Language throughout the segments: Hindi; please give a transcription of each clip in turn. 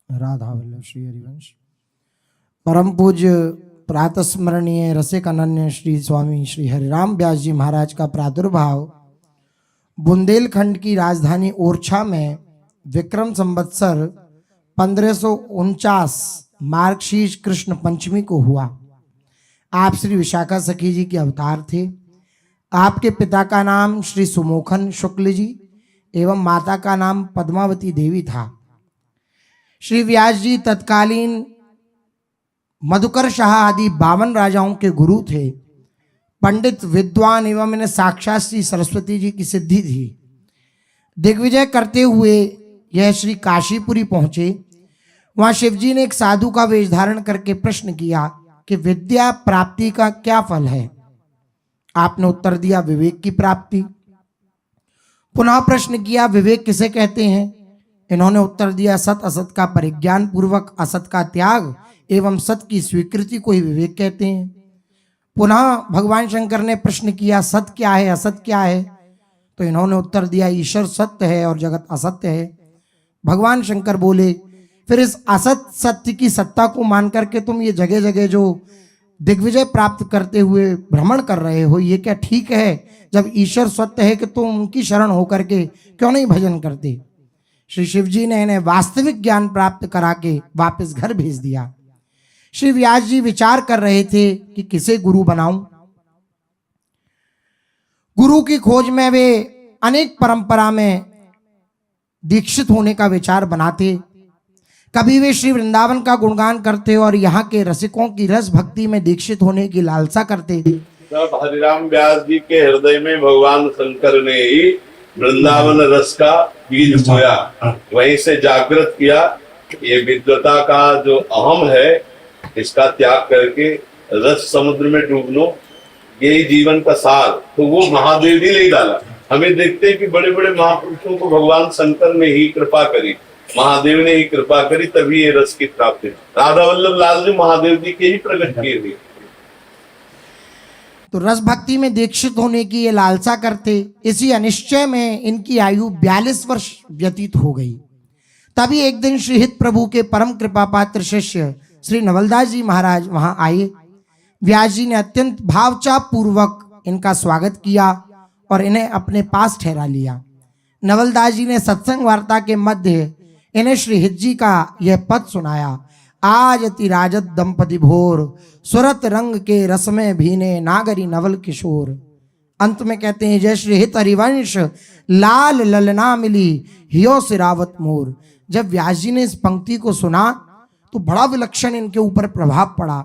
राधा वल्लभ श्री हरिवंश। परम पूज्य प्रातः स्मरणीय रसिक अनन्य श्री स्वामी श्री हरिराम व्यास जी महाराज का प्रादुर्भाव बुंदेलखंड की राजधानी ओरछा में विक्रम संवत्सर 1549 मार्गशीर्ष कृष्ण पंचमी को हुआ। आप श्री विशाखा सखी जी के अवतार थे। आपके पिता का नाम श्री सुमोखन शुक्ल जी एवं माता का नाम पद्मावती देवी था। श्री व्यास जी तत्कालीन मधुकर शाह आदि 52 राजाओं के गुरु थे। पंडित विद्वान एवं इन्हें साक्षात श्री सरस्वती जी की सिद्धि थी। दिग्विजय करते हुए यह श्री काशीपुरी पहुंचे। वहां शिवजी ने एक साधु का वेश धारण करके प्रश्न किया कि विद्या प्राप्ति का क्या फल है। आपने उत्तर दिया विवेक की प्राप्ति। पुनः प्रश्न किया विवेक किसे कहते हैं। इन्होंने उत्तर दिया सत असत का परिज्ञान पूर्वक असत का त्याग एवं सत की स्वीकृति को ही विवेक कहते हैं। पुनः भगवान शंकर ने प्रश्न किया सत क्या है असत क्या है। तो इन्होंने उत्तर दिया ईश्वर सत्य है और जगत असत्य है। भगवान शंकर बोले फिर इस असत सत्य की सत्ता को मान करके तुम ये जगह जगह जो दिग्विजय प्राप्त करते हुए भ्रमण कर रहे हो, ये क्या ठीक है। जब ईश्वर सत्य है कि तुम उनकी शरण होकर के क्यों नहीं भजन करते। श्री शिवजी ने इन्हें वास्तविक ज्ञान प्राप्त करा के वापस घर भेज दिया। श्री व्यास जी विचार कर रहे थे कि किसे गुरु बनाऊं। गुरु की खोज में वे अनेक परंपरा में दीक्षित होने का विचार बनाते। कभी वे श्री वृंदावन का गुणगान करते और यहाँ के रसिकों की रस भक्ति में दीक्षित होने की लालसा करते। तब हरिराम व्यास जी के हृदय में भगवान शंकर ने ही वृंदावन रस का बीज बोया, वहीं से जागृत किया। ये विद्वता का जो अहम है इसका त्याग करके रस समुद्र में डूब लो, यही जीवन का सार। तो वो महादेव जी ने डाला। हमें देखते हैं कि बड़े बड़े महापुरुषों को भगवान शंकर ने ही कृपा करी, महादेव ने ही कृपा करी, तभी ये रस की प्राप्ति। राधा वल्लभ लाल जी महादेव जी के ही प्रकट किए थे। तो रस भक्ति में दीक्षित होने की ये लालसा करते। इसी अनिश्चय में इनकी आयु 42 वर्ष व्यतीत हो गई। तभी एक दिन श्री हित प्रभु के परम कृपा पात्र शिष्य श्री नवलदास जी महाराज वहां आए। व्यास जी ने अत्यंत भावचा पूर्वक इनका स्वागत किया और इन्हें अपने पास ठहरा लिया। नवलदास जी ने सत्संग वार्ता के मध्य इन्हें श्री हित जी का यह पद सुनाया। आज अति राजत दंपति भोर सुरत रंग के रस में भीने नागरी नवल किशोर। अंत में कहते हैं जय श्री हित हरिवंश लाल ललना मिली हियो सिरावत मोर। जब व्यास जी ने इस पंक्ति को सुना तो बड़ा विलक्षण इनके ऊपर प्रभाव पड़ा।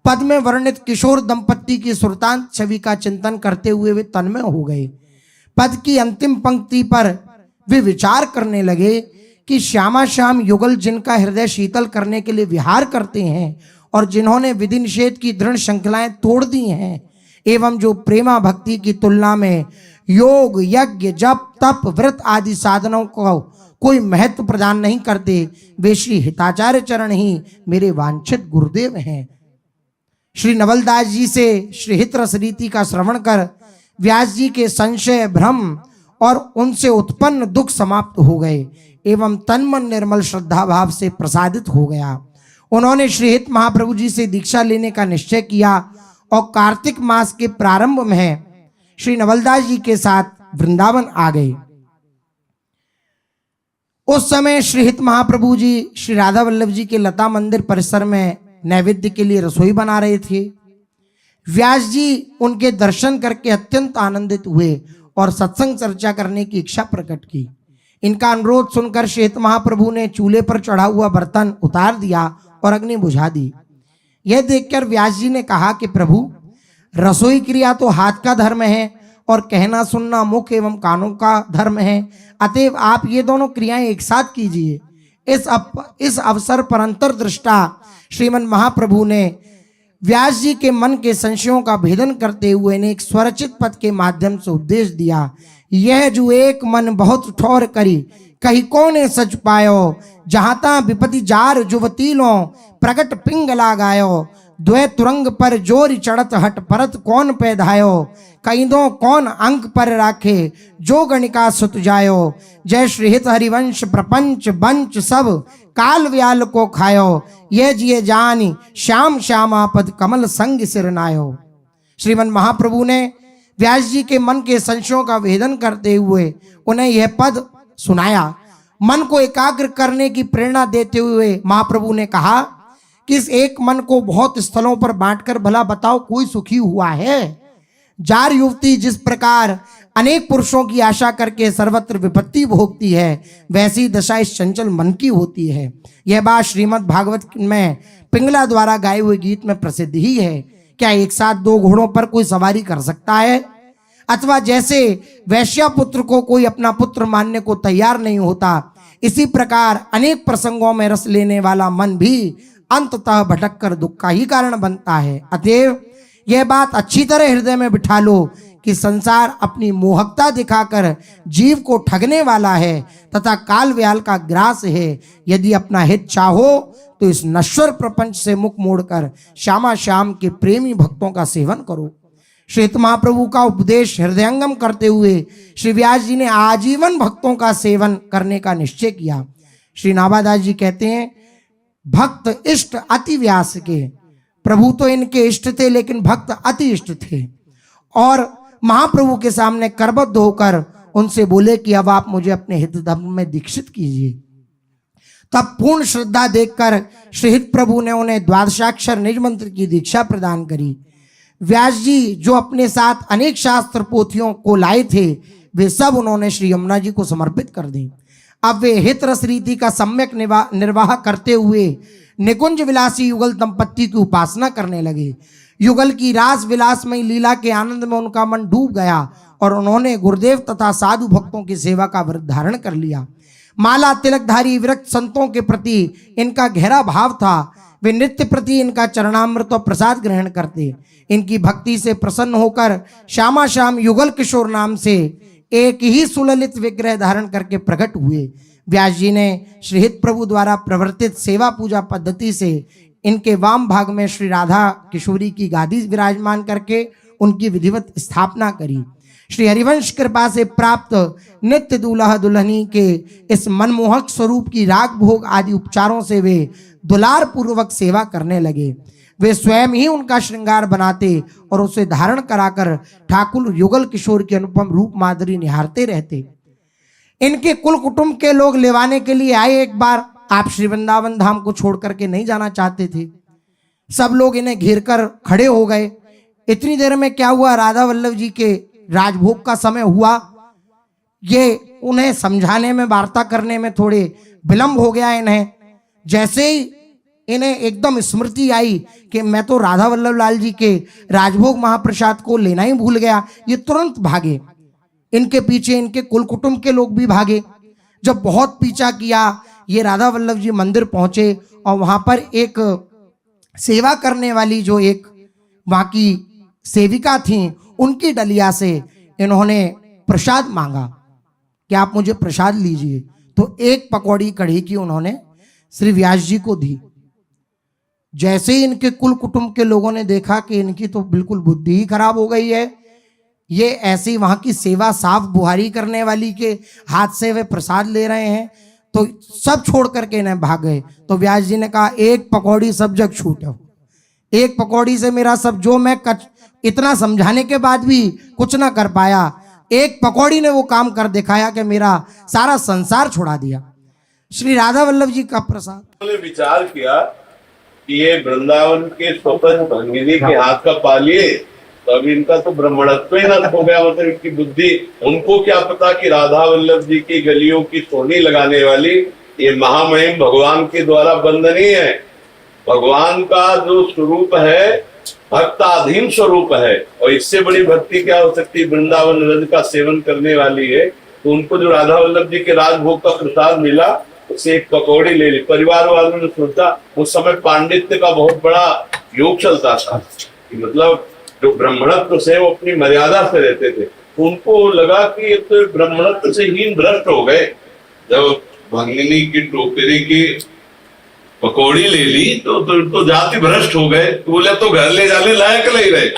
पद में वर्णित किशोर दंपत्ति की सुरतांत छवि का चिंतन करते हुए वे तन्मय हो गए। पद की अंतिम पंक्ति पर वे विचार करने लगे कि श्यामा श्याम युगल जिनका हृदय शीतल करने के लिए विहार करते हैं और जिन्होंने विधि निषेध की दृढ़ श्रृंखलाएं तोड़ दी हैं एवं जो प्रेमा भक्ति की तुलना में योग यज्ञ जप तप व्रत आदि साधनों को कोई महत्व प्रदान नहीं करते, वे श्री हिताचार्य चरण ही मेरे वांछित गुरुदेव हैं। श्री नवलदास जी से श्री हित रस रीति का श्रवण कर व्यास जी के संशय भ्रम और उनसे उत्पन्न दुख समाप्त हो गए एवं तन मन निर्मल श्रद्धा भाव से प्रसादित हो गया। उन्होंने श्री हित महाप्रभु जी से दीक्षा लेने का निश्चय किया और कार्तिक मास के प्रारंभ में श्री नवलदास जी के साथ वृंदावन आ गए। उस समय श्री हित महाप्रभु जी श्री राधा वल्लभ जी के लता मंदिर परिसर में नैवेद्य के लिए रसोई बना रहे थे। व्यास जी उनके दर्शन करके अत्यंत आनंदित हुए और सत्संग चर्चा करने की इच्छा प्रकट की। इनका अनुरोध सुनकर श्री हित महाप्रभु ने चूल्हे पर चढ़ा हुआ बर्तन उतार दिया और अग्नि बुझा दी। यह देखकर व्यास जी ने कहा कि प्रभु रसोई क्रिया तो हाथ का धर्म है और कहना सुनना मुख एवं कानों का धर्म है, अतएव आप ये दोनों क्रियाएं एक साथ कीजिए। इस अवसर पर अंतर्दृष्टा श्रीमन महाप्रभु ने व्यास जी के मन के संशयों का भेदन करते हुए ने एक स्वरचित पद के माध्यम से उपदेश दिया। यह जो एक मन बहुत ठोर करी कहीं कोने सच पायो, जहां ता विपति जार जुवतीलो प्रगट पिंग लगायो, द्वै तुरंग पर जोर चढ़त हट परत कौन पैधायो, कईदों कौन अंक पर राखे जो गणिका सुत जायो। जय श्री हित हरिवंश प्रपंच बंच सब काल व्याल को खायो, ये जिये जानी श्याम श्यामा पद कमल संग सिर नायो। श्रीमन महाप्रभु ने व्यास जी के मन के संशयों का भेदन करते हुए उन्हें यह पद सुनाया। मन को एकाग्र करने की प्रेरणा देते हुए महाप्रभु ने कहा कि इस एक मन को बहुत स्थलों पर बांटकर भला बताओ कोई सुखी हुआ है। जार युवती जिस प्रकार अनेक पुरुषों की आशा करके सर्वत्र विपत्ति भोगती है, वैसी दशा इस चंचल मन की होती है। यह बात श्रीमद् भागवत में पिंगला द्वारा गाए हुए गीत में प्रसिद्ध ही है। क्या एक साथ दो घोड़ों पर कोई सवारी कर सकता है? अथवा जैसे वैश्या पुत्र को कोई अपना पुत्र मानने को तैयार नहीं होता, इसी प्रकार अनेक प्रसंगों में रस लेने वाला मन भी अंततः भटक कर दुख का ही कारण बनता है। अतएव यह बात अच्छी तरह हृदय में बिठा लो कि संसार अपनी मोहकता दिखाकर जीव को ठगने वाला है तथा काल व्याल का ग्रास है। यदि अपना हित चाहो तो इस नश्वर प्रपंच से मुख मोड़कर श्यामा श्याम के प्रेमी भक्तों का सेवन करो। श्री हित महाप्रभु का उपदेश हृदयंगम करते हुए श्री व्यास जी ने आजीवन भक्तों का सेवन करने का निश्चय किया। श्री नाभादास जी कहते हैं, भक्त इष्ट अति व्यास के। प्रभु तो इनके इष्ट थे, लेकिन भक्त अति इष्ट थे और महाप्रभु के सामने करबद्ध होकर उनसे बोले कि अब आप मुझे अपने हित धर्म में दीक्षित कीजिए। तब पूर्ण श्रद्धा देखकर श्री हित प्रभु ने उन्हें द्वादशाक्षर निज मंत्र की दीक्षा प्रदान करी। व्यास जी जो अपने साथ अनेक शास्त्र पोथियों को लाए थे, वे सब उन्होंने श्री यमुना जी को समर्पित कर दी। अब वे हित रस रीति का सम्यक निर्वाह करते हुए निकुंज विलासी युगल दंपत्ति की उपासना करने लगे। युगल की रास विलासमयी लीला के आनंद में उनका मन डूब गया और उन्होंने गुरुदेव तथा साधु भक्तों की सेवा का व्रत धारण कर लिया। माला तिलकधारी विरक्त संतों के प्रति इनका गहरा भाव था। वे नित्य प्रति इनका चरणामृत और प्रसाद ग्रहण करते। इनकी भक्ति से प्रसन्न होकर श्यामा श्याम युगल किशोर नाम से एक ही सुललित विग्रह धारण करके प्रकट हुए। व्यास जी ने श्री हित प्रभु द्वारा प्रवर्तित सेवा पूजा पद्धति से इनके वाम भाग में श्री राधा किशोरी की गादी विराजमान करके उनकी विधिवत स्थापना करी। श्री हरिवंश कृपा से प्राप्त नित्य दूल्हा दुल्हनी के इस मनमोहक स्वरूप की राग भोग आदि उपचारों से वे दुलार पूर्वक सेवा करने लगे। वे स्वयं ही उनका श्रृंगार बनाते और उसे धारण कराकर ठाकुर युगल किशोर के अनुपम रूप माधुरी निहारते रहते। इनके कुल कुटुंब के लोग लेवाने के लिए आए। एक बार आप श्री वृंदावन धाम को छोड़ करके नहीं जाना चाहते थे। सब लोग इन्हें घेर कर खड़े हो गए। इतनी देर में क्या हुआ, राधा वल्लभ जी के राजभोग का समय हुआ। ये उन्हें समझाने में, वार्ता करने में थोड़े विलंब हो गया। इन्हें जैसे ही इन्हें एकदम स्मृति आई कि मैं तो राधा वल्लभ लाल जी के राजभोग महाप्रसाद को लेना ही भूल गया, ये तुरंत भागे। इनके पीछे इनके कुल कुटुंब के लोग भी भागे। जब बहुत पीछा किया, ये राधा वल्लभ जी मंदिर पहुंचे और वहां पर एक सेवा करने वाली जो एक वहां की सेविका थी, उनकी डलिया से इन्होंने प्रसाद मांगा कि आप मुझे प्रसाद लीजिए। तो एक पकौड़ी कढ़ी की उन्होंने श्री व्यास जी को दी। जैसे ही इनके कुल कुटुंब के लोगों ने देखा कि इनकी तो बिल्कुल बुद्धि ही खराब हो गई है, ये ऐसी वहां की सेवा साफ बुहारी करने वाली के हाथ से वे प्रसाद ले रहे हैं, तो सब छोड़ करके इन्हें भाग गए। तो व्यास जी ने कहा, एक पकौड़ी सब जग छूटो, एक पकौड़ी से मेरा सब, जो मैं इतना समझाने के बाद भी कुछ ना कर पाया, एक पकौड़ी ने वो काम कर दिखाया कि मेरा सारा संसार छुड़ा दिया। श्री राधा वल्लभ जी का प्रसाद। उन्होंने विचार किया कि ये वृंदावन के स्वतंत्र भंगिनी के हाथ का पालिए, तो अब इनका तो ब्राह्मणत्व ही नष्ट हो गया। मतलब इनकी बुद्धि, उनको क्या पता कि राधा वल्लभ जी की गलियों की सोनी लगाने वाली ये महामहिम भगवान के द्वारा बंदनीय है। भगवान का जो स्वरूप है भक्ताधीन स्वरूप है, और इससे बड़ी भक्ति क्या हो सकती। वृंदावन रज का सेवन करने वाली है, तो उनको जो राधा वल्लभ जी के राजभोग का प्रसाद मिला, उससे एक पकौड़ी ले ली। परिवार वालों ने सोचा, उस समय पांडित्य का बहुत बड़ा योग चलता था कि मतलब जो ब्राह्मणत्व से वो अपनी मर्यादा से रहते थे, तो उनको लगा कि ये तो ब्राह्मणत्व से हीन भ्रष्ट हो गए। जब भंगिनी की टोकरी की पकौड़ी ले ली तो जाति भ्रष्ट हो गए। तो बोले तो घर ले जाने लायक नहीं रहे,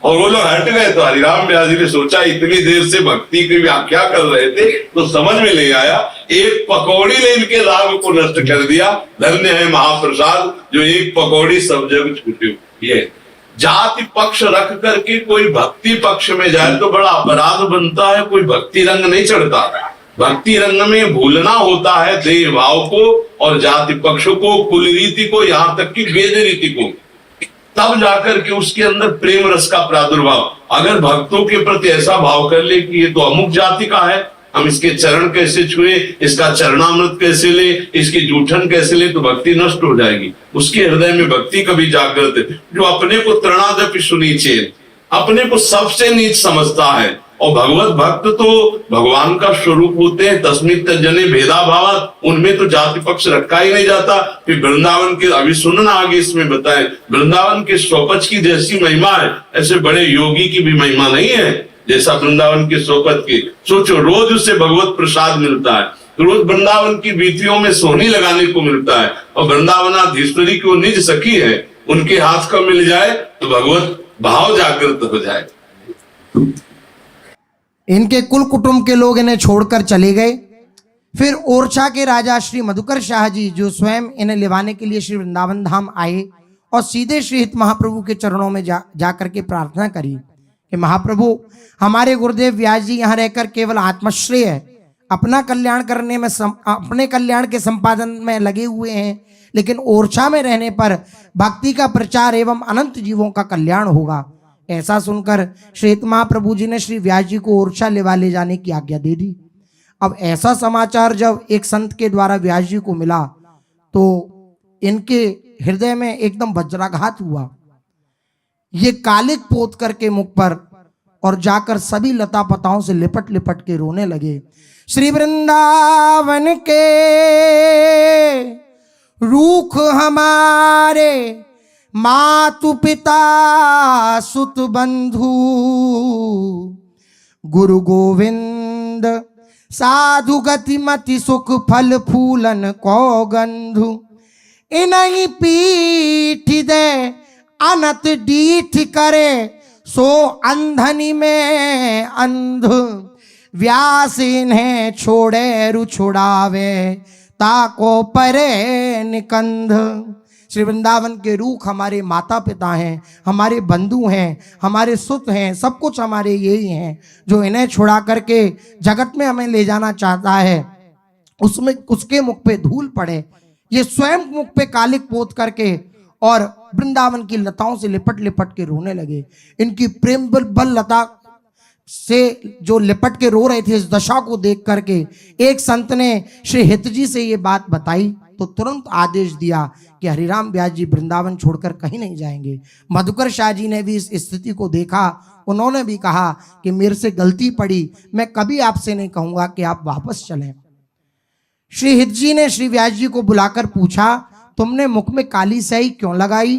और वो लोग हट गए। तो हरिराम व्यास जी ने सोचा इतनी देर से भक्ति की व्याख्या कर रहे थे तो समझ में ले आया, एक पकौड़ी ने इनके राग को नष्ट कर दिया। धन्य है महाप्रसाद जो एक पकौड़ी सब जग छूटे। ये जाति पक्ष रख करके कोई भक्ति पक्ष में जाए तो बड़ा अपराध बनता है, कोई भक्ति रंग नहीं चढ़ता। भक्ति रंग में भूलना होता है देह भाव को और जाति पक्ष को, कुल रीति को, यहाँ तक कि वेद रीति को, तब जाकर के उसके अंदर प्रेम रस का प्रादुर्भाव। अगर भक्तों के प्रति ऐसा भाव कर ले कि ये तो अमुक जाति का है, हम इसके चरण कैसे छुए, इसका चरणामृत कैसे ले, इसकी जूठन कैसे ले, तो भक्ति नष्ट हो जाएगी। उसके हृदय में भक्ति कभी जागृत है। जो अपने को तृणादपि सुनीचेन, अपने को सबसे नीच समझता है, और भगवत भक्त तो भगवान का स्वरूप होते हैं। तस्मित जने भेदा भाव, उनमें तो जाति पक्ष रखा ही नहीं जाता। फिर वृंदावन के, अभी सुनना आगे इसमें बताएं, वृंदावन के स्वपच की जैसी महिमा है, ऐसे बड़े योगी की भी महिमा नहीं है जैसा वृंदावन के स्वपच की। सोचो रोज उससे भगवत प्रसाद मिलता है, रोज वृंदावन की बीतियों में सोनी लगाने को मिलता है, और वृंदावनाधीश्वरी की वो निज सखी है, उनके हाथ का मिल जाए तो भगवत भाव जागृत हो जाए। इनके कुल कुटुंब के लोग इन्हें छोड़कर चले गए। फिर ओरछा के राजा श्री मधुकर शाह जी जो स्वयं इन्हें लिवाने के लिए श्री वृंदावन धाम आए और सीधे श्री हित महाप्रभु के चरणों में जा करके प्रार्थना करी कि महाप्रभु, हमारे गुरुदेव व्यास जी यहाँ रहकर केवल आत्मश्रेय अपना कल्याण करने में अपने कल्याण के संपादन में लगे हुए हैं, लेकिन ओरछा में रहने पर भक्ति का प्रचार एवं अनंत जीवों का कल्याण होगा। ऐसा सुनकर श्री महाप्रभु जी ने श्री व्यास जी को ओरछा ले जाने की आज्ञा दे दी। अब ऐसा समाचार जब एक संत के द्वारा व्यास जी को मिला तो इनके हृदय में एकदम वज्राघात हुआ। ये कालिक पोत करके मुख पर और जाकर सभी लता पताओं से लिपट लिपट के रोने लगे। श्री वृंदावन के रूख हमारे, मातु पिता सुत बंधु, गुरु गोविंद साधु गति मति सुख फल फूलन को गंधु, इन्हीं पीठ दे अनत डीठ करे, सो अंधनी में अंध, व्यास इन्हें छोड़े रु छुड़ावे, ताको परे निकंध। श्री वृंदावन के रूख हमारे माता पिता हैं, हमारे बंधु हैं, हमारे सुत हैं, सब कुछ हमारे यही हैं। जो इन्हें छुड़ा करके जगत में हमें ले जाना चाहता है, उसमें उसके मुख पे धूल पड़े। ये स्वयं मुख पे कालिक पोत करके और वृंदावन की लताओं से लिपट लिपट के रोने लगे। इनकी प्रेम बल लता से जो लिपट के रो रहे थे, इस दशा को देख करके एक संत ने श्री हित जी से ये बात बताई तो तुरंत आदेश दिया कि हरिराम व्यास जी वृंदावन छोड़कर कहीं नहीं जाएंगे। मधुकर शाह जी ने भी इस स्थिति को देखा, उन्होंने भी कहा कि मेरे से गलती पड़ी, मैं कभी आपसे नहीं कहूंगा कि आप वापस चलें। श्री हित जी ने श्री व्यास जी को बुलाकर पूछा, तुमने मुख में काली स्याही क्यों लगाई?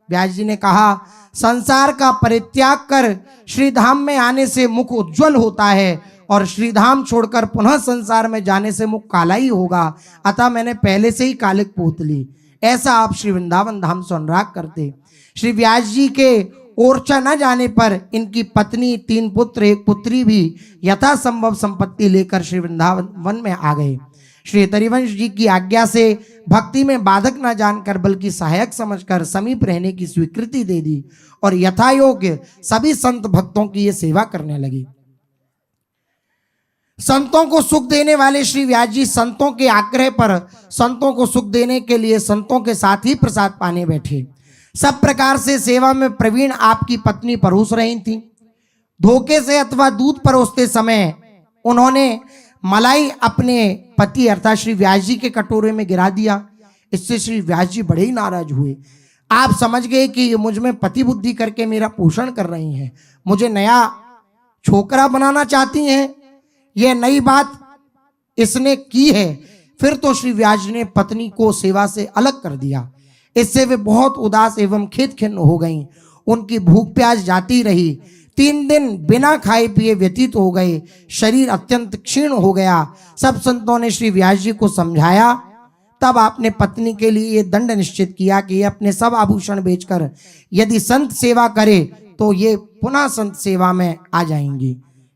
व्यास जी ने कहा, संसार का परित्याग कर श्रीधाम में आने से मुख उज्जवल होता है और श्रीधाम छोड़कर पुनः संसार में जाने से मुख काला ही होगा, अतः मैंने पहले से ही कालिक पोत ली। ऐसा आप श्री वृंदावन धाम से अनुराग करते। श्री व्यास जी के ओरछा न जाने पर इनकी पत्नी, 3 पुत्र, 1 पुत्री भी यथासंभव संपत्ति लेकर श्री वृंदावन वन में आ गए। श्री तरिवंश जी की आज्ञा से भक्ति में बाधक न जानकर बल्कि सहायक समझकर समीप रहने की स्वीकृति दे दी और यथायोग्य सभी संत भक्तों की ये सेवा करने लगी। संतों को सुख देने वाले श्री व्यास जी संतों के आग्रह पर संतों को सुख देने के लिए संतों के साथ ही प्रसाद पाने बैठे। सब प्रकार से सेवा में प्रवीण आपकी पत्नी परोस रही थी। धोखे से अथवा दूध परोसते समय उन्होंने मलाई अपने पति अर्थात श्री व्यास जी के कटोरे में गिरा दिया। इससे श्री व्यास जी बड़े ही नाराज हुए। आप समझ गए कि ये मुझ में पति बुद्धि करके मेरा पोषण कर रही हैं, मुझे नया छोकरा बनाना चाहती हैं, यह नई बात इसने की है। फिर तो श्री व्यास जी ने पत्नी को सेवा से अलग कर दिया। इससे वे बहुत उदास एवं खेद खिन्न हो गईं। उनकी भूख प्यास जाती रही। 3 दिन बिना खाए पिए व्यतीत हो गए। शरीर अत्यंत क्षीण हो गया। सब संतों ने श्री व्यास जी को समझाया तब आपने पत्नी के लिए ये दंड निश्चित किया कि ये अपने सब आभूषण बेचकर यदि संत सेवा करे तो ये पुनः संत सेवा में आ जाएंगी।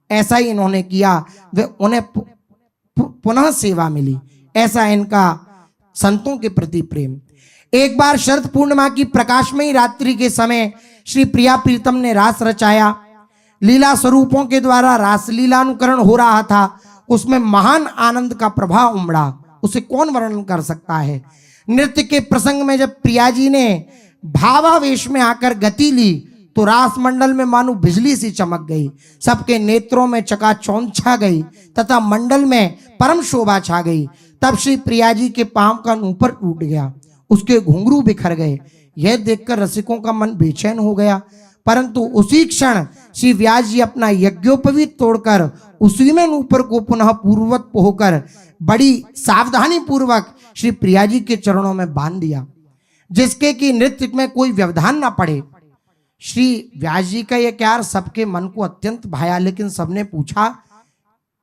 ऐसा ही इन्होंने किया, वे उन्हें पुनः सेवा मिली। ऐसा इनका संतों के प्रति प्रेम। एक बार शरद पूर्णिमा की प्रकाशमयी रात्रि के समय श्री प्रिया प्रीतम ने रास रचाया। लीला स्वरूपों के द्वारा रासलीलानुकरण हो रहा था। उसमें महान आनंद का प्रभाव उमड़ा, उसे कौन वर्णन कर सकता है। नृत्य के प्रसंग में जब प्रिया जी ने भावावेश में आकर गति ली तो रास मंडल में मानो बिजली सी चमक गई, सबके नेत्रों में चकाचौंध छा गई तथा मंडल में परम शोभा छा गई। तब श्री प्रिया जी के पांव का नूपुर टूट गया, उसके घुंघरू बिखर गए। यह देखकर रसिकों का मन बेचैन हो गया, परंतु उसी क्षण श्री व्यास जी अपना यज्ञोपवीत तोड़कर उसी में नूपुर को पुनः पूर्ववत होकर बड़ी सावधानी पूर्वक श्री प्रिया जी के चरणों में बांध दिया, जिसके कि नृत्य में कोई व्यवधान ना पड़े। श्री व्यास जी का यह प्यार सबके मन को अत्यंत भाया, लेकिन सबने पूछा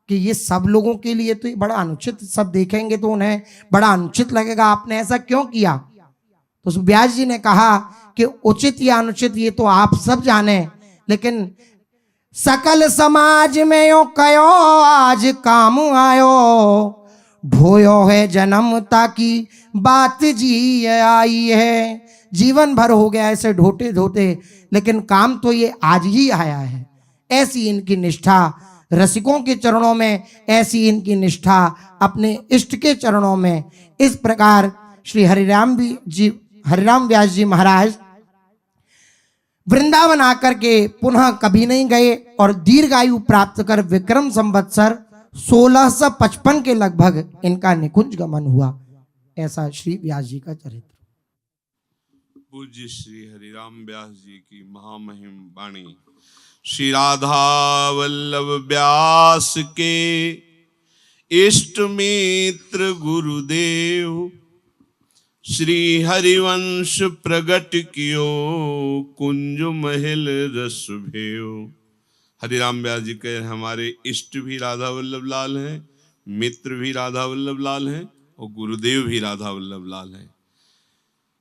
कि ये सब लोगों के लिए तो ये बड़ा अनुचित, सब देखेंगे तो उन्हें बड़ा अनुचित लगेगा, आपने ऐसा क्यों किया। तो व्यास जी ने कहा कि उचित या अनुचित ये तो आप सब जाने, लेकिन सकल समाज में यो कयो आज काम आयो, ढोयो है जन्म ताकि बात जी आई है। जीवन भर हो गया ऐसे ढोते ढोते, लेकिन काम तो ये आज ही आया है। ऐसी इनकी निष्ठा रसिकों के चरणों में, ऐसी इनकी निष्ठा अपने इष्ट के चरणों में। इस प्रकार श्री हरिराम व्यास जी महाराज वृंदावन आकर के पुनः कभी नहीं गए और दीर्घायु प्राप्त कर विक्रम संवत्सर 1655 के लगभग इनका निकुंज गमन हुआ। ऐसा श्री व्यास जी का चरित्र। पूज्य श्री हरिराम व्यास जी की महामहिम वाणी। श्री राधा वल्लभ व्यास के इष्ट मित्र गुरुदेव, श्री हरिवंश प्रगट कियो कुंज महल रस भेव। हरिराम व्यास जी के हमारे इष्ट भी राधा वल्लभ लाल हैं, मित्र भी राधा वल्लभ लाल हैं और गुरुदेव भी राधा वल्लभ लाल हैं।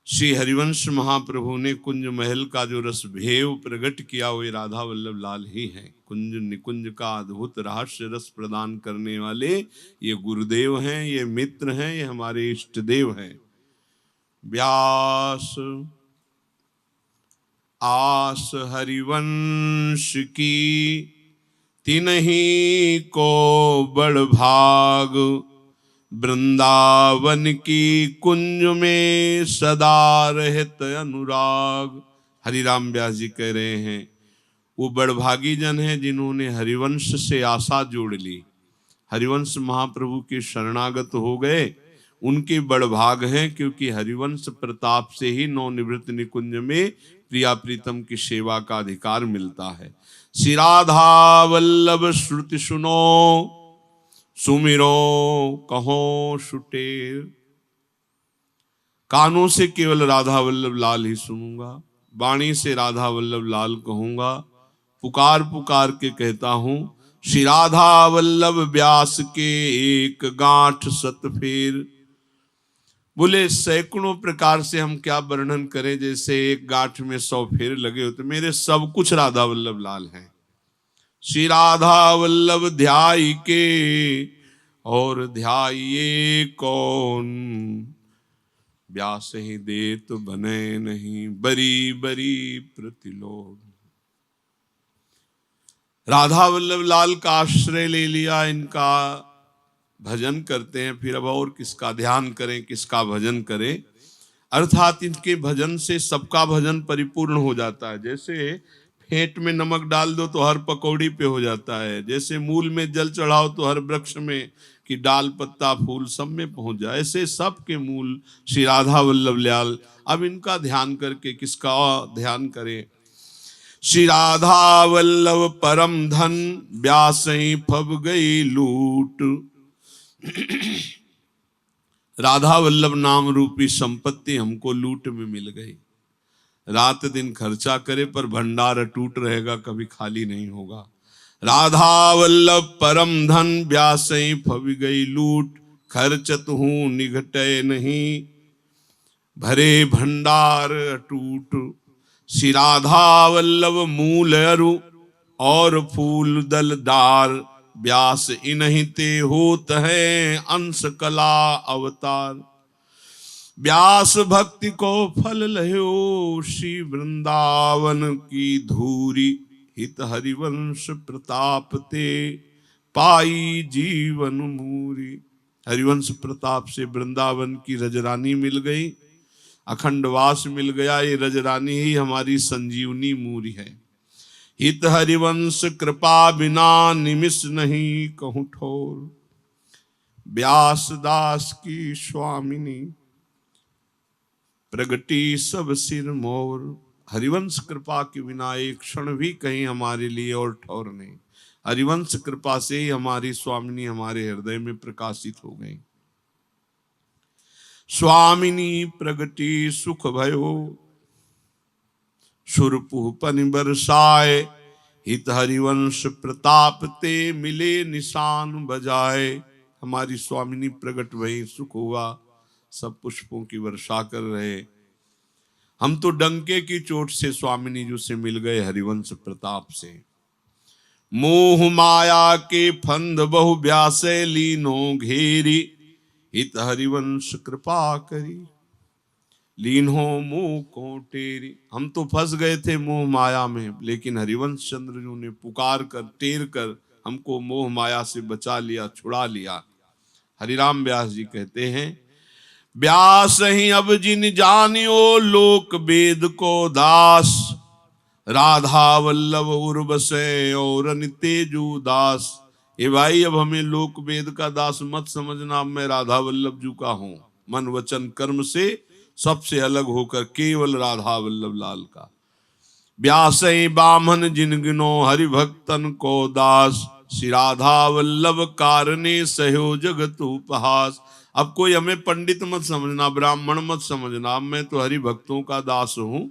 श्री हरिवंश महाप्रभु ने कुंज महल का जो रस भेव प्रकट किया वो राधा वल्लभ लाल ही हैं। कुंज निकुंज का अद्भुत रहस्य रस प्रदान करने वाले ये गुरुदेव हैं, ये मित्र हैं, ये हमारे इष्ट देव हैं। व्यास आस हरिवंश की तिन्ही को बड़ भाग, वृंदावन की कुंज में सदा रहत अनुराग। हरिराम व्यास जी कह रहे हैं वो बड़भागी जन हैं जिन्होंने हरिवंश से आशा जोड़ ली, हरिवंश महाप्रभु के शरणागत हो गए, उनके बड़भाग हैं, क्योंकि हरिवंश प्रताप से ही नवनिवृत्त निकुंज में प्रिया प्रीतम की सेवा का अधिकार मिलता है। श्री राधा वल्लभ श्रुति सुनो, सुमिरो कहो सुटेर। कानों से केवल राधा वल्लभ लाल ही सुनूंगा, वाणी से राधा वल्लभ लाल कहूंगा, पुकार पुकार के कहता हूं श्री राधा वल्लभ व्यास के एक गांठ सत फेर। बोले सैकड़ों प्रकार से हम क्या वर्णन करें, जैसे एक गांठ में 100 फेर लगे होते। मेरे सब कुछ राधा वल्लभ लाल हैं। श्री राधा वल्लभ ध्याई के और ध्याइए कौन, व्यास ही देत बने नहीं बरी बरी प्रतिलोभ। राधा वल्लभ लाल का आश्रय ले लिया, इनका भजन करते हैं, फिर अब और किसका ध्यान करें, किसका भजन करें। अर्थात इनके भजन से सबका भजन परिपूर्ण हो जाता है। जैसे फेंट में नमक डाल दो तो हर पकौड़ी पे हो जाता है, जैसे मूल में जल चढ़ाओ तो हर वृक्ष में कि डाल पत्ता फूल सब में पहुंच जाए, ऐसे सबके मूल श्री राधा वल्लभ लाल। अब इनका ध्यान करके किसका ध्यान करें। श्री राधा वल्लभ परम धन, व्यासई फब गई लूट। राधा वल्लभ नाम रूपी संपत्ति हमको लूट में मिल गई। रात दिन खर्चा करे पर भंडार अटूट रहेगा, कभी खाली नहीं होगा। राधा वल्लभ परम धन, व्यासई फब गई लूट। खर्चत हूँ निघटे नहीं, भरे भंडार अटूट, श्री राधा वल्लभ मूल अरु, और फूल दल डार, व्यास इन्हीं ते होत है अंश कला अवतार। व्यास भक्ति को फल लहो, श्री वृंदावन की धूरी, हित हरिवंश प्रताप ते पाई जीवन मूरी। हरिवंश प्रताप से वृंदावन की रजरानी मिल गई, अखंडवास मिल गया। ये रजरानी ही हमारी संजीवनी मूरी है। हित हरिवंश कृपा बिना निमिष नहीं कहूं ठोर, व्यास दास की स्वामिनी प्रगति सब सिर मोर। हरिवंश कृपा के बिना एक क्षण भी कहीं हमारे लिए और ठौर नहीं। हरिवंश कृपा से ही हमारी स्वामिनी हमारे हृदय में प्रकाशित हो गई। स्वामिनी प्रगति सुख भयो, सुरपुह पनि बरसाए, हित हरिवंश प्रताप ते मिले निशान बजाए। हमारी स्वामिनी प्रगट भई, सुख हुआ, सब पुष्पों की वर्षा कर रहे। हम तो डंके की चोट से स्वामिनी जी से मिल गए हरिवंश प्रताप से। मोह माया के फंद बहु व्यासे लीनो घेरी, हित हरिवंश कृपा करी, लीन हो मोह को टेरी। हम तो फंस गए थे मोह माया में, लेकिन हरिवंश चंद्र जी ने पुकार कर टेर कर हमको मोह माया से बचा लिया, छुड़ा लिया। हरिराम व्यास जी कहते हैं, व्यास ही अब जिन जानियो लोक वेद को दास, राधा वल्लभ उर्वसे और तेजु दास। ए भाई, अब हमें लोक वेद का दास मत समझना, मैं राधा वल्लभ जू का हूं। मन वचन कर्म से सबसे अलग होकर केवल राधा वल्लभ लाल का। व्यास बामन जिन गिनो हरि भक्तन को दास, श्री राधा वल्लभ कारणे सहयो जगत उपहास। अब कोई हमें पंडित मत समझना, ब्राह्मण मत समझना, मैं तो हरि भक्तों का दास हूं।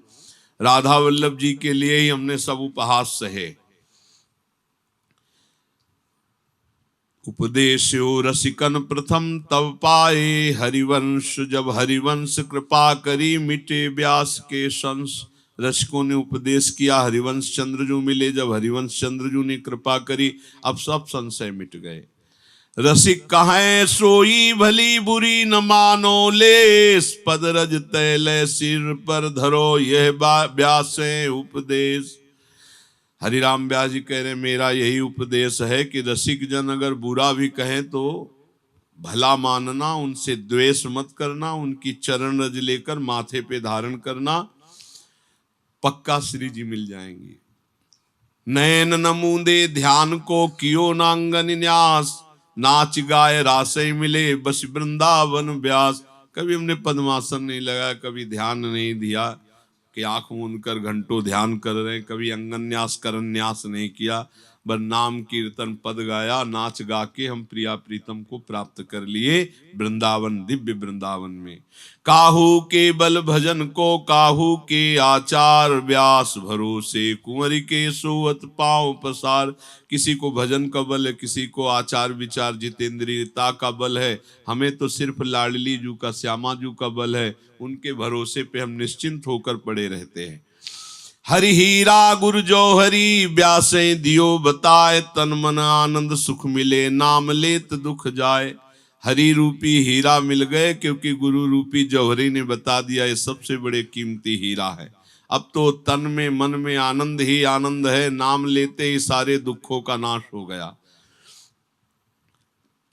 राधा वल्लभ जी के लिए ही हमने सब उपहास सहे। उपदेशो रसिकन प्रथम तब पाए हरिवंश, जब हरिवंश कृपा करी मिटे व्यास के संश। रसिकों ने उपदेश किया, हरिवंश चंद्रजू मिले, जब हरिवंश चंद्रजू ने कृपा करी, अब सब संशय मिट गए। रसिक कहें सोई भली बुरी न मानो लेस, पद रज तैल सिर पर धरो यह व्यास उपदेश। हरिराम व्यास जी कह रहे, मेरा यही उपदेश है कि रसिक जन अगर बुरा भी कहें तो भला मानना, उनसे द्वेष मत करना, उनकी चरण रज लेकर माथे पे धारण करना, पक्का श्री जी मिल जाएंगे। नयन नमूंदे ध्यान को कियो नांगन न्यास, नाच गाय रासय मिले बस वृंदावन व्यास। कभी हमने पद्मासन नहीं लगाया, कभी ध्यान नहीं दिया कि आंख मूंद कर घंटों ध्यान कर रहे हैं, कभी अंगन्यास करन्यास नहीं किया, बस नाम कीर्तन पद गाया, नाच गा के हम प्रिया प्रीतम को प्राप्त कर लिए वृंदावन, दिव्य वृंदावन में। काहू के बल भजन को काहू के आचार, व्यास भरोसे कुंवरी के सोवत पांव पसार। किसी को भजन का बल है, किसी को आचार विचार जितेंद्रियता का बल है, हमें तो सिर्फ लाडली जू का, श्यामा जू का बल है। उनके भरोसे पे हम निश्चिंत होकर पड़े रहते हैं। हरि हीरा गुरु जो हरि व्यासे दियो बताए, तन मन आनंद सुख मिले नाम लेत दुख जाए। हरि रूपी हीरा मिल गए, क्योंकि गुरु रूपी जौहरी ने बता दिया ये सबसे बड़े कीमती हीरा है। अब तो तन में मन में आनंद ही आनंद है, नाम लेते ही सारे दुखों का नाश हो गया।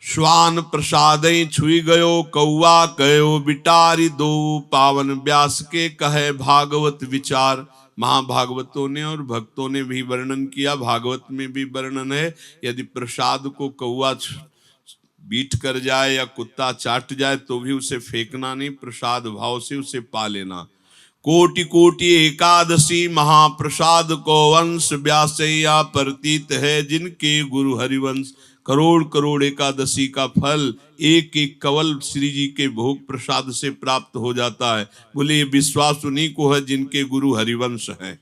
श्वान प्रसाद छुई गयो कौआ कहो बिटारी, दो पावन व्यास के कहे भागवत विचार। महाभागवतों ने और भक्तों ने भी वर्णन किया, भागवत में भी वर्णन है। यदि प्रसाद को कौआ बीट कर जाए या कुत्ता चाट जाए तो भी उसे फेंकना नहीं, प्रसाद भाव से उसे पा लेना। कोटि कोटि एकादशी महाप्रसाद को वंश, व्यासैया प्रतीत है जिनके गुरु हरिवंश। करोड़ करोड़ एकादशी का फल एक एक कवल श्री जी के भोग प्रसाद से प्राप्त हो जाता है। बोले ये विश्वास उन्हीं को है जिनके गुरु हरिवंश हैं।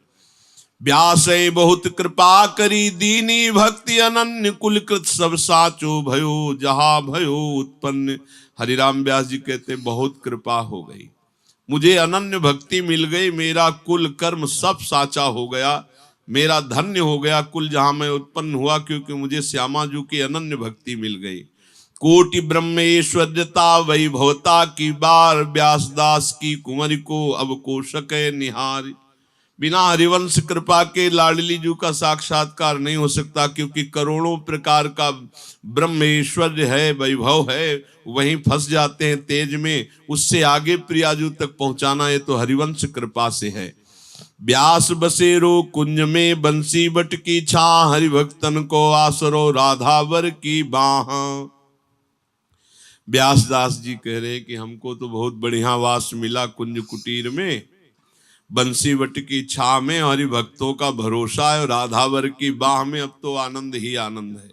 व्यास बहुत कृपा करी दीनी भक्ति अनन्य कुल कृत सब साचो भयो जहा भयो उत्पन्न। हरिराम व्यास जी कहते बहुत कृपा हो गई, मुझे अनन्य भक्ति मिल गई, मेरा कुल कर्म सब साचा हो गया, मेरा धन्य हो गया कुल जहां मैं उत्पन्न हुआ, क्योंकि मुझे श्यामाजू की अनन्य भक्ति मिल गई। कोटि ब्रह्मेश्वर्यता वैभवता की बार, व्यासदास की कुंवरी को अब को सके निहार। बिना हरिवंश कृपा के लाडली जू का साक्षात्कार नहीं हो सकता, क्योंकि करोड़ों प्रकार का ब्रह्म ऐश्वर्य है, वैभव है, वहीं फंस जाते हैं तेज में। उससे आगे प्रियाजू तक पहुंचाना है तो हरिवंश कृपा से है। व्यास बसेरो कुंज में बंसी बट की छा, हरिभक्तन को आसरो राधावर की बाह। व्यासदास जी कह रहे कि हमको तो बहुत बढ़िया वास मिला कुंज कुटीर में, बंसीवट की छा में, हरि भक्तों का भरोसा है, राधावर की बाह में अब तो आनंद ही आनंद है।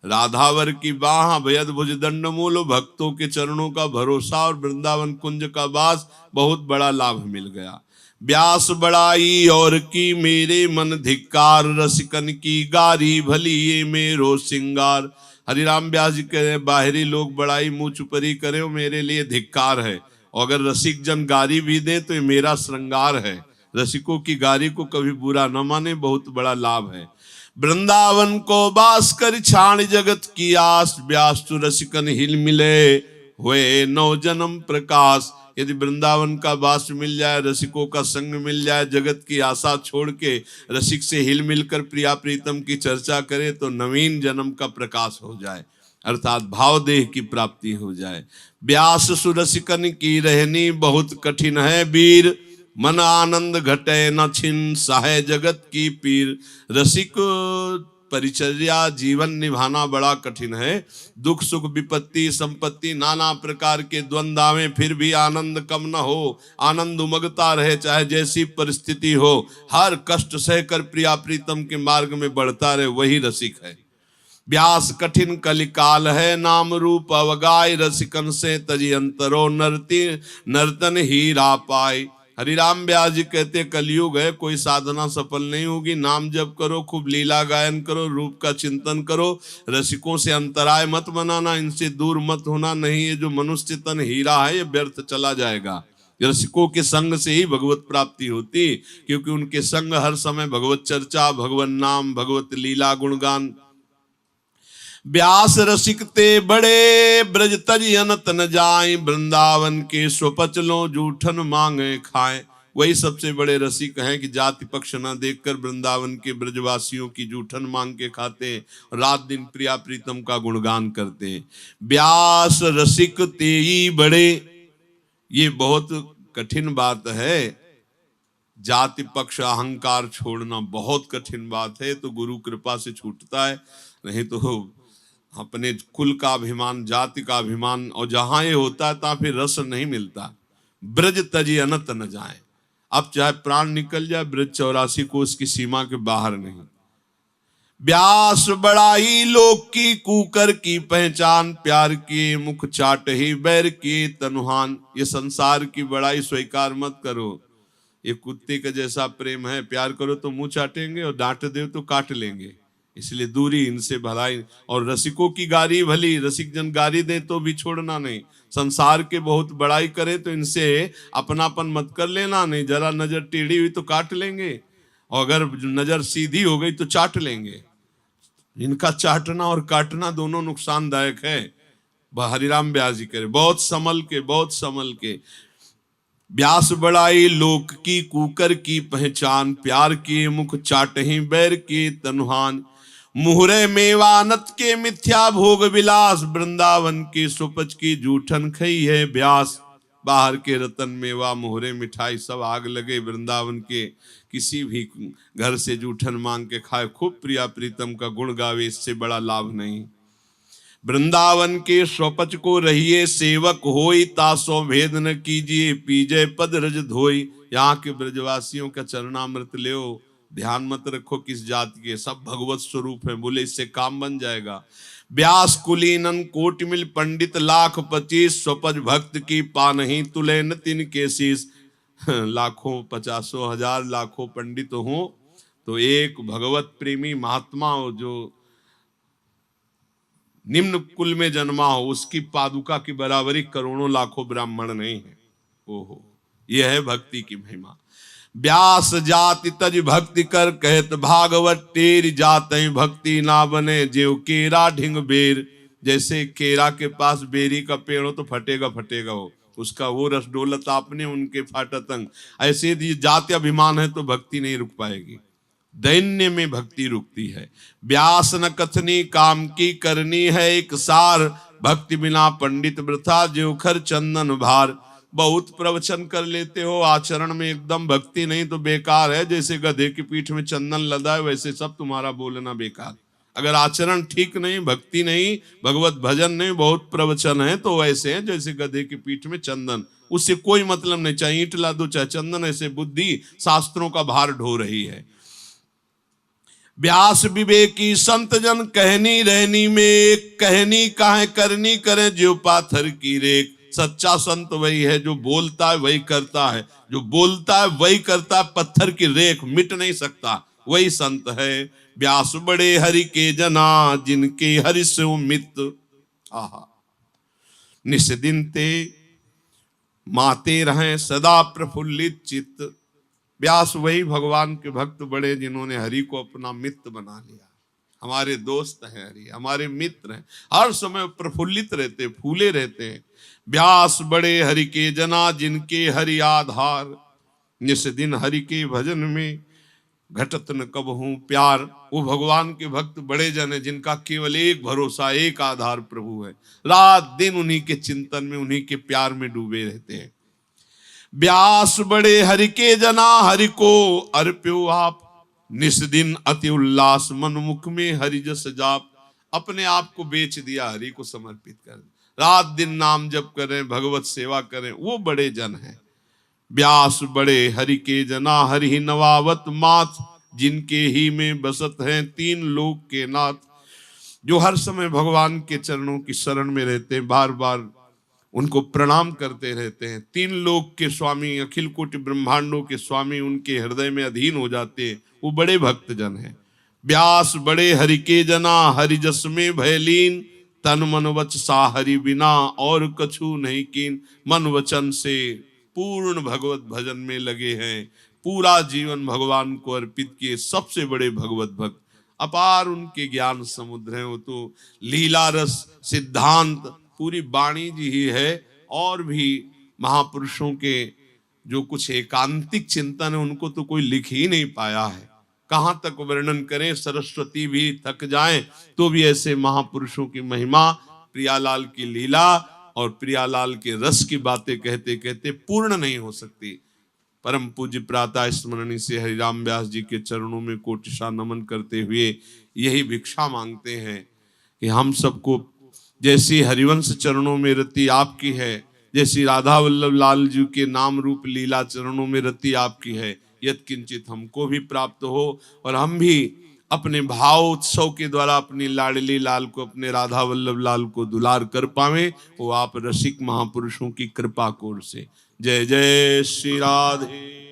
राधावर की बाह, भयद भुज दंड मूल, भक्तों के चरणों का भरोसा और वृंदावन कुंज का वास, बहुत बड़ा लाभ मिल गया। व्यास बड़ाई और की मेरे मन धिक्कार, रसिकन की गारी भली ये मेरो सिंगार। हरिराम व्यास जी कह रहे हैं बाहरी लोग बड़ाई मुंह चुपरी करे मेरे लिए धिक्कार है, और अगर रसिक जन गारी भी दे तो ये मेरा श्रृंगार है। रसिकों की गारी को कभी बुरा न माने, बहुत बड़ा लाभ है। वृंदावन को बास कर छाण जगत की आस, व्यास तु रसिकन हिल मिले हुए नौ जन्म प्रकाश। यदि वृंदावन का वास मिल जाए, रसिकों का संग मिल जाए, जगत की आशा छोड़ के रसिक से हिल मिलकर प्रिया प्रीतम की चर्चा करे तो नवीन जन्म का प्रकाश हो जाए, अर्थात भाव देह की प्राप्ति हो जाए। व्यास सुरसिकन की रहनी बहुत कठिन है वीर, मन आनंद घटे न छिन सहे जगत की पीर। रसिक परिचर्या जीवन निभाना बड़ा कठिन है। दुख सुख विपत्ति संपत्ति नाना प्रकार के द्वंद्व आवे, फिर भी आनंद कम न हो, आनंद उमगता रहे चाहे जैसी परिस्थिति हो, हर कष्ट सहकर प्रिया प्रीतम के मार्ग में बढ़ता रहे, वही रसिक है। व्यास कठिन कलिकाल है नाम रूप अवगाय, रसिकन से तजी अंतरो नरती नर्तन हीरा पाए। हरिराम व्यास जी कहते कलयुग है, कोई साधना सफल नहीं होगी, नाम जप करो, खूब लीला गायन करो, रूप का चिंतन करो, रसिकों से अंतराय मत बनाना, इनसे दूर मत होना, नहीं ये जो मनुष्य तन हीरा है ये व्यर्थ चला जाएगा। रसिकों के संग से ही भगवत प्राप्ति होती, क्योंकि उनके संग हर समय भगवत चर्चा, भगवत नाम, भगवत लीला गुणगान। व्यास रसिकते बड़े ब्रज तज अनत न जाए, वृंदावन के स्वपचलों जूठन मांगे खाए। वही सबसे बड़े रसिक हैं कि जाति पक्ष न देखकर वृंदावन के ब्रजवासियों की जूठन मांग के खाते, रात दिन प्रिया प्रीतम का गुणगान करते। व्यास रसिक तेई बड़े, ये बहुत कठिन बात है। जाति पक्ष अहंकार छोड़ना बहुत कठिन बात है, तो गुरु कृपा से छूटता है, नहीं तो अपने कुल का अभिमान, जाति का अभिमान, और जहां ये होता है ता फिर रस नहीं मिलता। ब्रज तजी अनत न जाए, अब चाहे प्राण निकल जाए, ब्रज 84 को उसकी सीमा के बाहर नहीं। व्यास बड़ाई लोक की कूकर की पहचान, प्यार के मुख चाट ही बैर के तनुहान। ये संसार की बड़ाई स्वीकार मत करो, ये कुत्ते का जैसा प्रेम है, प्यार करो तो मुंह चाटेंगे और डांट दे तो काट लेंगे, इसलिए दूरी इनसे भलाई। और रसिकों की गारी भली, रसिक जन गारी दे तो भी छोड़ना नहीं, संसार के बहुत बड़ाई करे तो इनसे अपनापन मत कर लेना, नहीं जरा नजर टेढ़ी हुई तो काट लेंगे, और अगर नजर सीधी हो गई तो चाट लेंगे। इनका चाटना और काटना दोनों नुकसानदायक है। हरिराम व्यास जी करे बहुत संभल के, बहुत संभल के। व्यास बड़ाई लोक की कूकर की पहचान, प्यार के मुख चाटही बैर के तनुहान। मुहरे मेवानत के मिथ्या भोग विलास, वृंदावन के सुपच की जूठन खई है व्यास। बाहर के रतन मेवा मुहरे मिठाई सब आग लगे, वृंदावन के किसी भी घर से जूठन मांग के खाए, खूब प्रिया प्रीतम का गुण गावे, इससे बड़ा लाभ नहीं। वृंदावन के स्वपच को रहिए सेवक होई, तासो भेद न कीजिए पीजे पद रज धोई। यहाँ के ब्रजवासियों का चरणामृत ले, ध्यान मत रखो किस जाति के, सब भगवत स्वरूप है, बोले इससे काम बन जाएगा। व्यास कुलीनन कोटि मिल पंडित लाख 25, स्वपज भक्त की पानही तुले न तिन के शीस। लाखों 50 हजार लाखों पंडित हो तो एक भगवत प्रेमी महात्मा हो जो निम्न कुल में जन्मा हो, उसकी पादुका की बराबरी करोड़ों लाखों ब्राह्मण नहीं है। ओहो, यह है भक्ति की महिमा। व्यास जाति तज भक्ति कर, कहत भागवत टेर जात भक्ति ना बने, जेव केरा ढिंग बेर। जैसे केरा के पास बेरी का पेड़ हो तो फटेगा फटेगा हो, उसका वो रस डोलत आपने उनके फाटत अंग। ऐसे यदि जाति अभिमान है तो भक्ति नहीं रुक पाएगी, दैन्य में भक्ति रुकती है। व्यास न कथनी काम की करनी है एक सार, भक्ति बिना पंडित वृथा ज्योखर चंदन भार। बहुत प्रवचन कर लेते हो, आचरण में एकदम भक्ति नहीं तो बेकार है। जैसे गधे की पीठ में चंदन लदा है वैसे सब तुम्हारा बोलना बेकार। अगर आचरण ठीक नहीं, भक्ति नहीं, भगवत भजन नहीं, बहुत प्रवचन है तो वैसे है जैसे गधे की पीठ में चंदन, उससे कोई मतलब नहीं। चाहे ईंट ला दो चाहे चंदन, ऐसे बुद्धि शास्त्रों का भार ढो रही है। व्यास विवेकी संत जन कहनी रहनी में, कहनी काहे करनी करे जो पाथर की रेख। सच्चा संत वही है जो बोलता है वही करता है, जो बोलता है वही करता है, पत्थर की रेख मिट नहीं सकता, वही संत है। व्यास बड़े हरि के जना, जिनके हरि से मित। आहा, निस दिन ते माते रहें सदा प्रफुल्लित चित्त। व्यास वही भगवान के भक्त बड़े जिन्होंने हरि को अपना मित्र बना लिया। हमारे दोस्त हैं हरि, हमारे मित्र हैं, हर समय प्रफुल्लित रहते, फूले रहते हैं। व्यास बड़े हरि के जना, जिनके हरि आधार। निस दिन हरि के भजन में, घटत न कबहू प्यार। वो भगवान के भक्त बड़े जन है जिनका केवल एक भरोसा, एक आधार प्रभु है। रात दिन उन्हीं के चिंतन में, उन्हीं के प्यार में डूबे रहते हैं। व्यास बड़े हरि के जना, हरि को अर्प्यो आप। निस दिन अति उल्लास, मन मुख में हरि जस जाप। अपने आप को बेच दिया, हरि को समर्पित कर, रात दिन नाम जप करें, भगवत सेवा करें, वो बड़े जन हैं। व्यास बड़े हरि के जना, हरि ही नवावत माथ। जिनके ही में बसत हैं तीन लोक के नाथ। जो हर समय भगवान के चरणों की शरण में रहते हैं, बार बार उनको प्रणाम करते रहते हैं। तीन लोक के स्वामी, अखिल कोटि ब्रह्मांडों के स्वामी उनके हृदय में अधीन हो जाते हैं, वो बड़े भक्त जन हैं। व्यास बड़े हरि के जना, हरि जस में भयलीन। तन मन वच सा हरि बिना, और कछु नहीं कीन। मन वचन से पूर्ण भगवत भजन में लगे हैं, पूरा जीवन भगवान को अर्पित किए, सबसे बड़े भगवत भक्त। अपार उनके ज्ञान समुद्र हैं। वो तो लीला रस सिद्धांत पूरी वाणी जी ही है। और भी महापुरुषों के जो कुछ एकांतिक चिंतन है उनको तो कोई लिख ही नहीं पाया है। कहाँ तक वर्णन करें, सरस्वती भी थक जाएं तो भी ऐसे महापुरुषों की महिमा, प्रियालाल की लीला और प्रियालाल के रस की बातें कहते कहते पूर्ण नहीं हो सकती। परम पूज्य प्रातः स्मरणी से हरिराम व्यास जी के चरणों में कोटिशा नमन करते हुए यही भिक्षा मांगते हैं कि हम सबको जैसी हरिवंश चरणों में रति आपकी है, जैसी राधा वल्लभ लाल जी के नाम रूप लीला चरणों में रति आपकी है, यत्किंचित हमको भी प्राप्त हो और हम भी अपने भाव उत्सव के द्वारा अपनी लाडली लाल को, अपने राधा वल्लभ लाल को दुलार कर पावे। वो आप रसिक महापुरुषों की कृपा कोर से। जय जय श्री राधे।